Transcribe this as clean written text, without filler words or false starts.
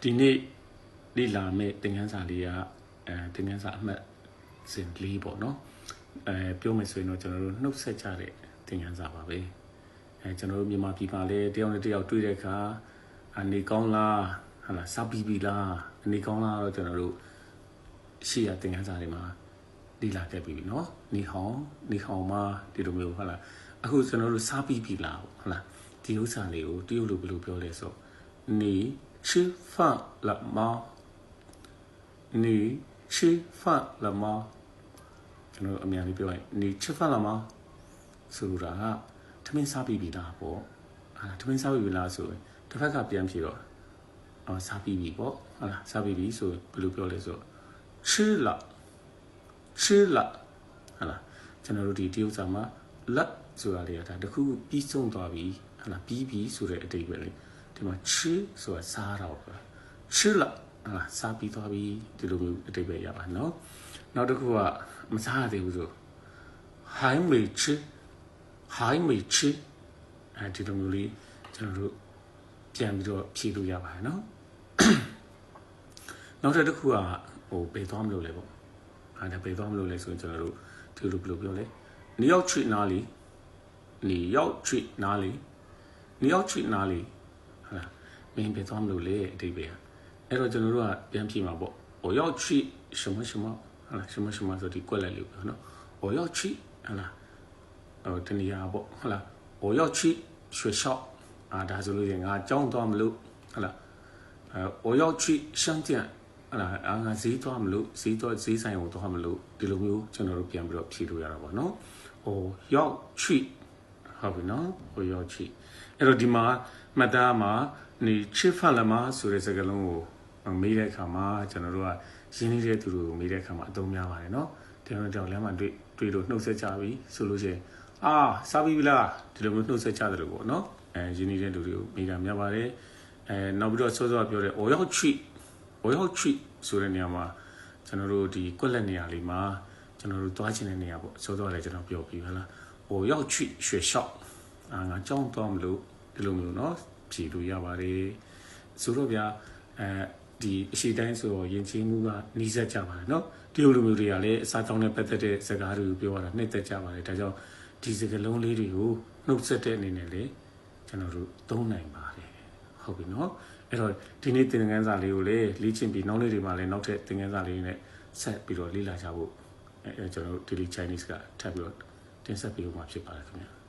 ဒီနေ့လေ့လာမယ့်သင်ခန်းစာလေးကသင်ခန်းစာအမှတ်စဉ်၄ပေါ့နော်ပြောမယ်ဆိုရင်တော့ကျွန်တော်တို့နှုတ်ဆက်ကြတဲ့သင်ခန်းစာပါပဲကျွန်တော်တို့မြန်မာပြည်မှာလည်းတယောက်နဲ့တယောက်တွေ့တဲ့အခါအနေကောင်းလားဟာလားစပီးပြီလားအနေကောင်းလားတော့ကျွန်တော်တို့ရှေ့ရသင်ခန်းစာတွေမှာလေ့လာခဲ့ပြီနော်နေဟောင်းမှာဒီလိုမျိုးဟာလားအခုကျွန်တော်တို့စပီးပြီလားဟာလားဒီဥစ္စာလေးကိုတရုတ်လိုဘယ်လိုပြောလဲဆိုနေ吃饭了吗？你吃饭了吗？ကျွန်တော်အများကြီးပြောရင်你吃饭了吗？ဆိုတာကထမင်းစားပြီလားပေါ့ထမင်းစားပြီလားဆိုရင်တစ်ဖက်ကပြန်ဖြေတော့စားပြီပေါ့ဟုတ်လားစားပြီဆိုဘယ်လိုပြောလဲဆို吃了ဟုတ်လားကျွန်တော်တို့ဒီတရုတ်စာမှာလက်ဆိုတာလေဒါတခုပြီးဆုံးသွားပြီဟုတ်လားပြီးပြီဆိုတဲ့အဓိပ္ပာယ်လေးဒီမှာ吃ဆိုတာစားတော့ပဲ吃了ဟာစားပြီးသွားပြီဒီလိုမျိုးအဓိပ္ပာယ်ရပါနော်နောက်တစ်ခုကမစားရသေးဘူးဆို还没吃ဒီလိုမျိုးလေးကျွန်တော်တို့ပြန်ပြီးတော့ဖြည့်လို့ရပါတယ်နော်နောက်တစ်ခုကဘယ်သွားမလို့လဲပေါ့ဒါဘယ်သွားမလို့လဲဆိုရင်ကျွန်တော်တို့ဒီလိုဘယ်လိုပြောလဲ你要去哪里ဟုတ်လားမင်းဘယ်သွားမလို့လဲအဓိပ္ပာယ်အဲ့တော့ကျွန်တော်တို့ကပြန်ဖြည့်မှာပေါ့我要去什么什么ဟုတ်လား什么什么ဆိုဒီကွက်လိုက်လို့နော်我要去ဟုတ်လားတနည်းအားပေါ့ဟုတ်လား我要去学校ဒါဆိုလို့ရင်ငါကျောင်းသွားမလို့ဟုတ်လား我要去商店ဟုတ်လားငါဈေးသွားမလို့ဈေးဆိုင်ကိုသွားမလို့ဒီလိုမျိုးကျွန်တော်တို့ပြန်ပြီးတော့ဖြည့်လို့ရတာပေါ့နော်我要去ဟုတ်ပြီနော်我要去အဲ့တော့ဒီမှာမှတ်သားမှာ你吃饭了吗ဆိုတဲ့စကားလုံးကိုမေးတဲ့အခါမှာကျွန်တော်တို့ကရင်းနှီးတဲ့သူတွေကိုမေးတဲ့အခါမှာအသုံးများပါတယ်နော်ဒီလိုတော့လမ်းမှာတွေ့လို့နှုတ်ဆက်ကြပြီဆိုလို့ရှိရင်စားပြီလားဒီလိုမျိုးနှုတ်ဆက်ကြတယ်လို့ပေါ့နော်ရင်းနှီးတဲ့လူတွေကိုမေးတာများပါတယ်နောက်ပြီးတော့စောစောပြောတဲ့我要去ဆိုတဲ့နေရာမှာကျွန်တော်တို့ဒီကွက်လက်နေရာလေးမှာကျွန်တော်တို့သွားချင်တဲ့နေရာပေါ့စောစောလည်းကျွန်တော်ပြောပြီးဟုတ်လား我要去学校ငါကျောင်းသွားမလို့ဒီလိုမျိုးနော်ဖြေလို့ရပါတယ်ဆိုတော့ဗျာဒီအရှိတိုင်းဆိုတော့ယဉ်ကျေးမှုကနှီးစက်ကြပါတယ်နော်ဒီလိုမျိုးတွေကလည်းအစားတောင်းနဲ့ပတ်သက်တဲ့စကားတွေကိုပြောရတာနှိမ့်သက်ကြပါတယ်ဒါကြောင့်ဒီစကားလုံးလေးတွေကိုနှုတ်ဆက်တဲ့အနေနဲ့လေကျွန်တော်တို့သုံးနိုင်ပါတယ်ဟုတ်ပြီနော်အဲ့တော့ဒီနေ့သင်ခန်းစာလေးကိုလည်းလေ့ကျင့်ပြီးနောက်နေ့တွေမှာလည်းနောက်ထပ်သင်ခန်းစာလေးနဲ့ဆက်ပြီးတော့လေ့လာကြဖို့ကျွန်တော်တို့ Daily Chinese ကထပ်ပြီးတော့တင်ဆက်ပေးဖို့မှာဖြစ်ပါတယ်ခင်ဗျာ